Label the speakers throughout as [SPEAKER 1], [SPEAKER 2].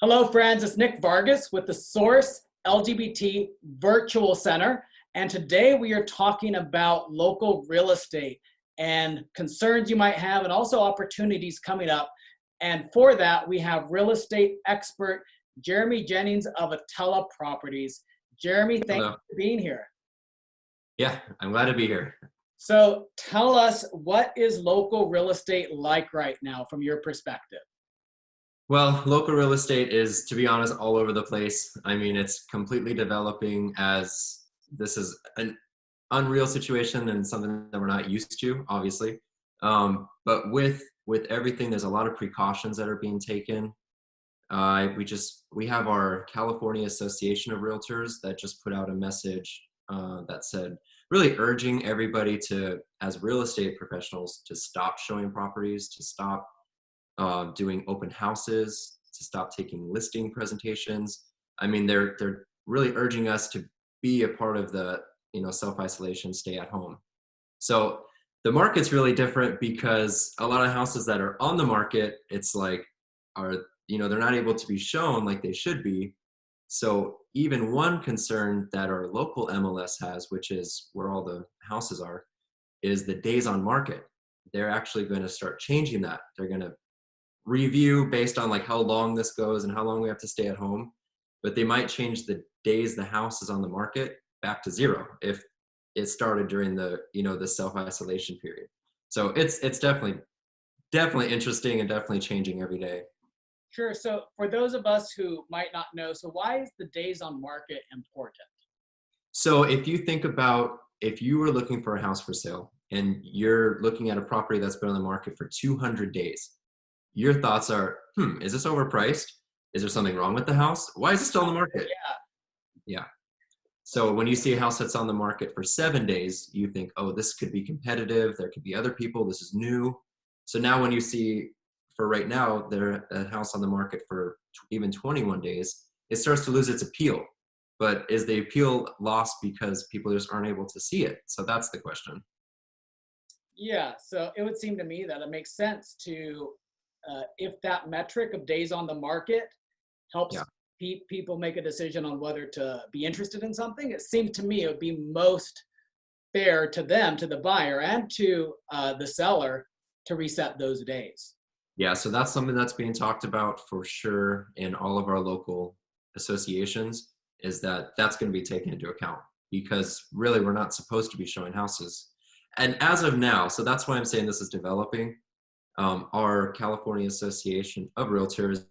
[SPEAKER 1] Hello, friends. It's Nick Vargas with the Source LGBT Virtual Center. And today we are talking about local real estate and concerns you might have and also opportunities coming up. And for that, we have real estate expert Jeremy Jennings of Attella Properties. Jeremy, thank you
[SPEAKER 2] Hello.
[SPEAKER 1] for being here.
[SPEAKER 2] Yeah, I'm glad to be here.
[SPEAKER 1] So tell us, what is local real estate like right now from your perspective?
[SPEAKER 2] Well, local real estate is, to be honest, all over the place. I mean, it's completely developing as this is an unreal situation and something that we're not used to, obviously. But with everything, there's a lot of precautions that are being taken. We have our California Association of Realtors that just put out a message that said, really urging everybody to, as real estate professionals, to stop showing properties, to stop doing open houses, to stop taking listing presentations. I mean, they're really urging us to be a part of the self-isolation, stay at home. So the market's really different because a lot of houses that are on the market, it's like they're not able to be shown like they should be. So even one concern that our local MLS has, which is where all the houses are, is the days on market. They're actually going to start changing that. They're going to review based on like how long this goes and how long we have to stay at home, but they might change the days the house is on the market back to zero if it started during the the self-isolation period. So it's definitely interesting and definitely changing every day.
[SPEAKER 1] Sure. So for those of us who might not know, so why is the days on market important?
[SPEAKER 2] So if you think about, if you were looking for a house for sale and you're looking at a property that's been on the market for 200 days, your thoughts are, is this overpriced? Is there something wrong with the house? Why is it still on the market? Yeah. So when you see a house that's on the market for 7 days, you think, oh, this could be competitive. There could be other people. This is new. So now when you see, for right now, there's a house on the market for even 21 days, it starts to lose its appeal. But is the appeal lost because people just aren't able to see it? So that's the question.
[SPEAKER 1] Yeah, so it would seem to me that it makes sense to, if that metric of days on the market helps
[SPEAKER 2] Yeah.
[SPEAKER 1] people make a decision on whether to be interested in something, it seems to me it would be most fair to them, to the buyer, and to the seller to reset those days.
[SPEAKER 2] Yeah, so that's something that's being talked about for sure in all of our local associations, is that that's going to be taken into account, because really we're not supposed to be showing houses. And as of now, so that's why I'm saying this is developing. Our California Association of Realtors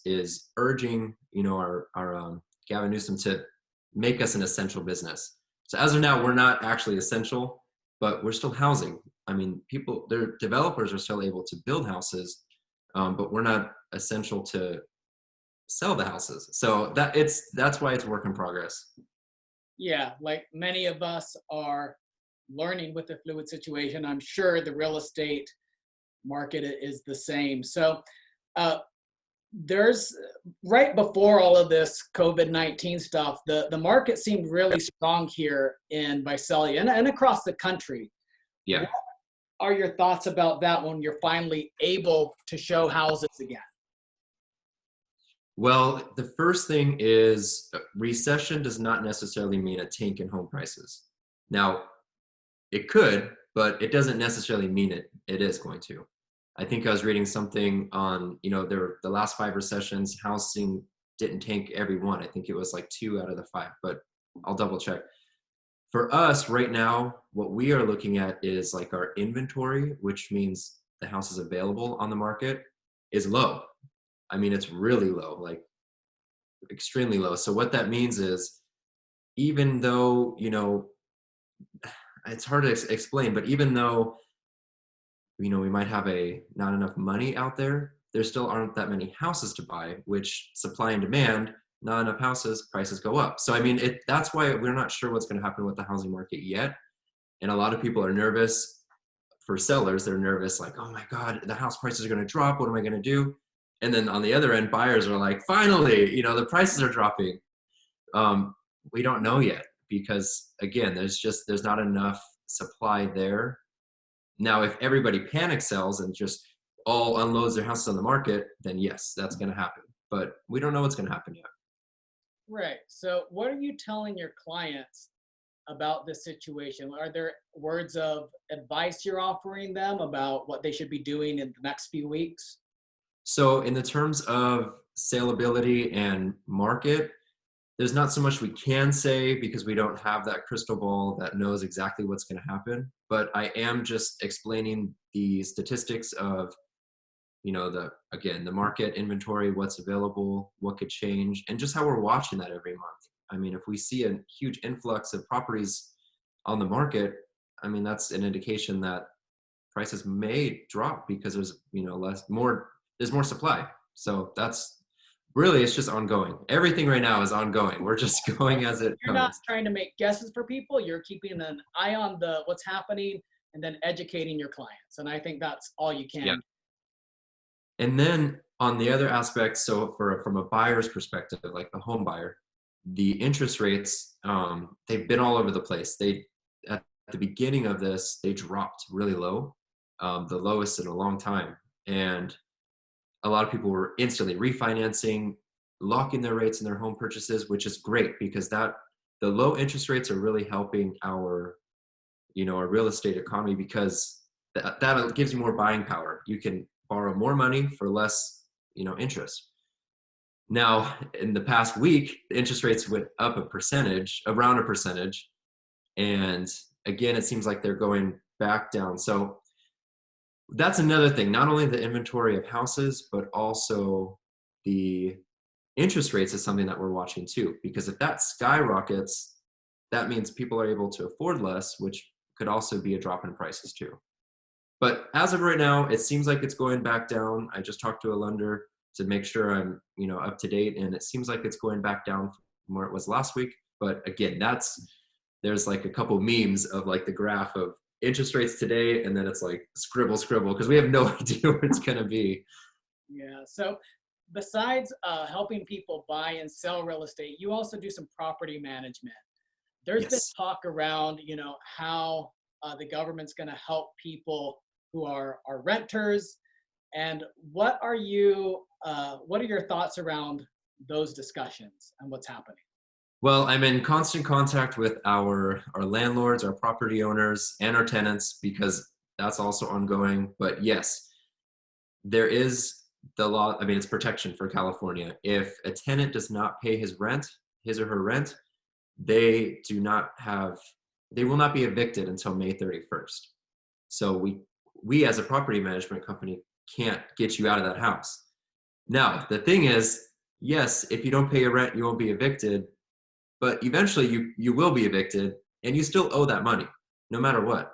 [SPEAKER 2] is urging, our Gavin Newsom to make us an essential business. So as of now, we're not actually essential, but we're still housing. I mean, their developers are still able to build houses, but we're not essential to sell the houses. So that's why it's work in progress.
[SPEAKER 1] Yeah, like many of us are learning with the fluid situation. I'm sure the real estate market is the same. So there's right before all of this COVID-19 stuff, the market seemed really strong here in Visalia and across the country.
[SPEAKER 2] Yeah.
[SPEAKER 1] What are your thoughts about that when you're finally able to show houses again?
[SPEAKER 2] Well, the first thing is recession does not necessarily mean a tank in home prices. Now, it could, but it doesn't necessarily mean it is going to. I think I was reading something on, the last 5 recessions, housing didn't tank every one. I think it was like 2 out of the 5, but I'll double check. For us right now, what we are looking at is like our inventory, which means the houses available on the market is low. I mean, it's really low, like extremely low. So what that means is, even though, it's hard to explain, but even though, we might have not enough money out there still aren't that many houses to buy, which supply and demand, not enough houses, prices go up. So, I mean, that's why we're not sure what's going to happen with the housing market yet. And a lot of people are nervous. For sellers, they're nervous, like, oh my God, the house prices are going to drop. What am I going to do? And then on the other end, buyers are like, finally, the prices are dropping. We don't know yet, because again, there's not enough supply there. Now, if everybody panic sells and just all unloads their houses on the market, then yes, that's going to happen. but we don't know what's going to happen yet.
[SPEAKER 1] Right. So what are you telling your clients about this situation? Are there words of advice you're offering them about what they should be doing in the next few weeks?
[SPEAKER 2] So in the terms of saleability and market, there's not so much we can say because we don't have that crystal ball that knows exactly what's going to happen. But I am just explaining the statistics of, the market inventory, what's available, what could change, and just how we're watching that every month. I mean, if we see a huge influx of properties on the market, I mean, that's an indication that prices may drop because there's, there's more supply. So that's really, it's just ongoing. Everything right now is ongoing. We're just going as it
[SPEAKER 1] You're
[SPEAKER 2] comes.
[SPEAKER 1] not trying to make guesses for people. You're keeping an eye on what's happening and then educating your clients. And I think that's all you can.
[SPEAKER 2] Yeah. And then on the other aspect, so from a buyer's perspective, like the home buyer, the interest rates, they've been all over the place. At the beginning of this, they dropped really low, the lowest in a long time. And a lot of people were instantly refinancing, locking their rates in their home purchases, which is great because the low interest rates are really helping our real estate economy because that gives you more buying power. You can borrow more money for less, interest. Now, in the past week, the interest rates went up around a percentage. And again, it seems like they're going back down. So that's another thing, not only the inventory of houses, but also the interest rates is something that we're watching too, because if that skyrockets, that means people are able to afford less, which could also be a drop in prices too. But as of right now, it seems like it's going back down. I just talked to a lender to make sure I'm, up to date, and it seems like it's going back down from where it was last week. But again, there's like a couple memes of like the graph of interest rates today, and then it's like scribble, because we have no idea where it's going to be.
[SPEAKER 1] Yeah. So besides helping people buy and sell real estate, you also do some property management. There's been
[SPEAKER 2] Yes.
[SPEAKER 1] talk around, how the government's going to help people who are renters. And what are your thoughts around those discussions and what's happening?
[SPEAKER 2] Well, I'm in constant contact with our landlords, our property owners, and our tenants because that's also ongoing. But yes, there is the law. I mean, it's protection for California. If a tenant does not pay his or her rent, they will not be evicted until May 31st. So we as a property management company can't get you out of that house. Now, the thing is, yes, if you don't pay your rent, you won't be evicted, but eventually you will be evicted and you still owe that money no matter what.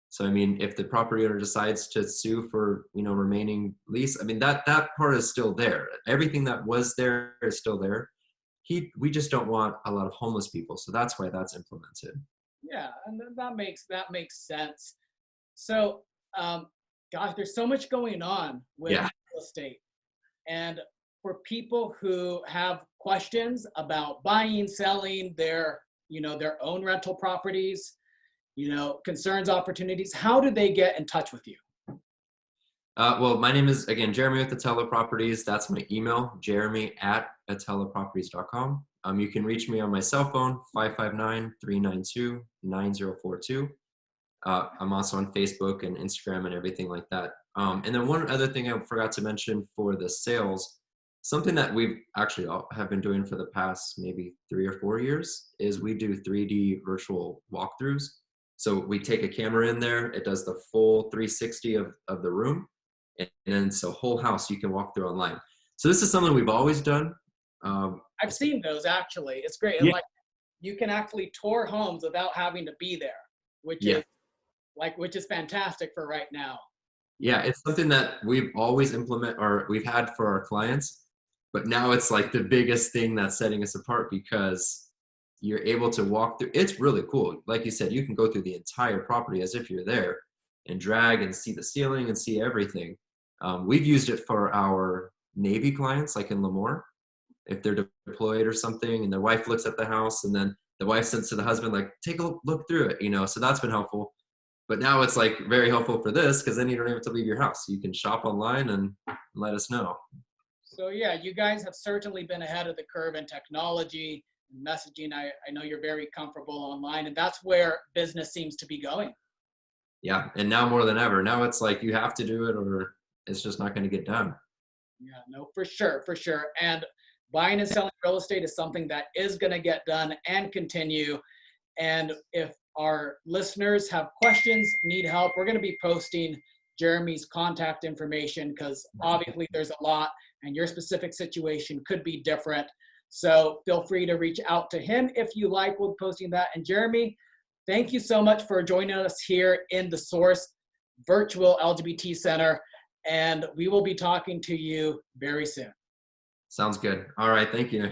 [SPEAKER 2] So, I mean, if the property owner decides to sue for, remaining lease, I mean, that part is still there. Everything that was there is still there. We just don't want a lot of homeless people. So that's why that's implemented.
[SPEAKER 1] Yeah, and that makes sense. So, gosh, there's so much going on with
[SPEAKER 2] Yeah.
[SPEAKER 1] real estate, and for people who have questions about buying, selling their own rental properties, concerns, opportunities, how do they get in touch with you?
[SPEAKER 2] Well, my name is, again, Jeremy with Atella Properties. That's my email, jeremy@atellaproperties.com. You can reach me on my cell phone, 559-392-9042. I'm also on Facebook and Instagram and everything like that. And then one other thing I forgot to mention for the sales, something that we've actually have been doing for the past maybe 3 or 4 years is we do 3D virtual walkthroughs. So we take a camera in there, it does the full 360 of the room, and then it's a whole house you can walk through online. So this is something we've always done.
[SPEAKER 1] I've seen those actually. It's great.
[SPEAKER 2] Yeah.
[SPEAKER 1] Like you can actually tour homes without having to be there, which
[SPEAKER 2] Yeah.
[SPEAKER 1] is fantastic for right now.
[SPEAKER 2] Yeah, it's something that we've always we've had for our clients, but now it's like the biggest thing that's setting us apart because you're able to walk through. It's really cool. Like you said, you can go through the entire property as if you're there and drag and see the ceiling and see everything. We've used it for our Navy clients, like in Lemoore, if they're deployed or something, and their wife looks at the house, and then the wife says to the husband, like, take a look through it, So that's been helpful. But now it's like very helpful for this because then you don't even have to leave your house. You can shop online and let us know.
[SPEAKER 1] So yeah, you guys have certainly been ahead of the curve in technology and messaging. I know you're very comfortable online, and that's where business seems to be going.
[SPEAKER 2] Yeah, and now more than ever, now it's like you have to do it or it's just not going to get done.
[SPEAKER 1] Yeah, no, for sure, for sure. And buying and selling real estate is something that is going to get done and continue. And if our listeners have questions, need help, we're going to be posting Jeremy's contact information because obviously there's a lot and your specific situation could be different. So feel free to reach out to him if you like. We'll be posting that. And Jeremy, thank you so much for joining us here in the Source Virtual LGBT Center. And we will be talking to you very soon.
[SPEAKER 2] Sounds good. All right. Thank you.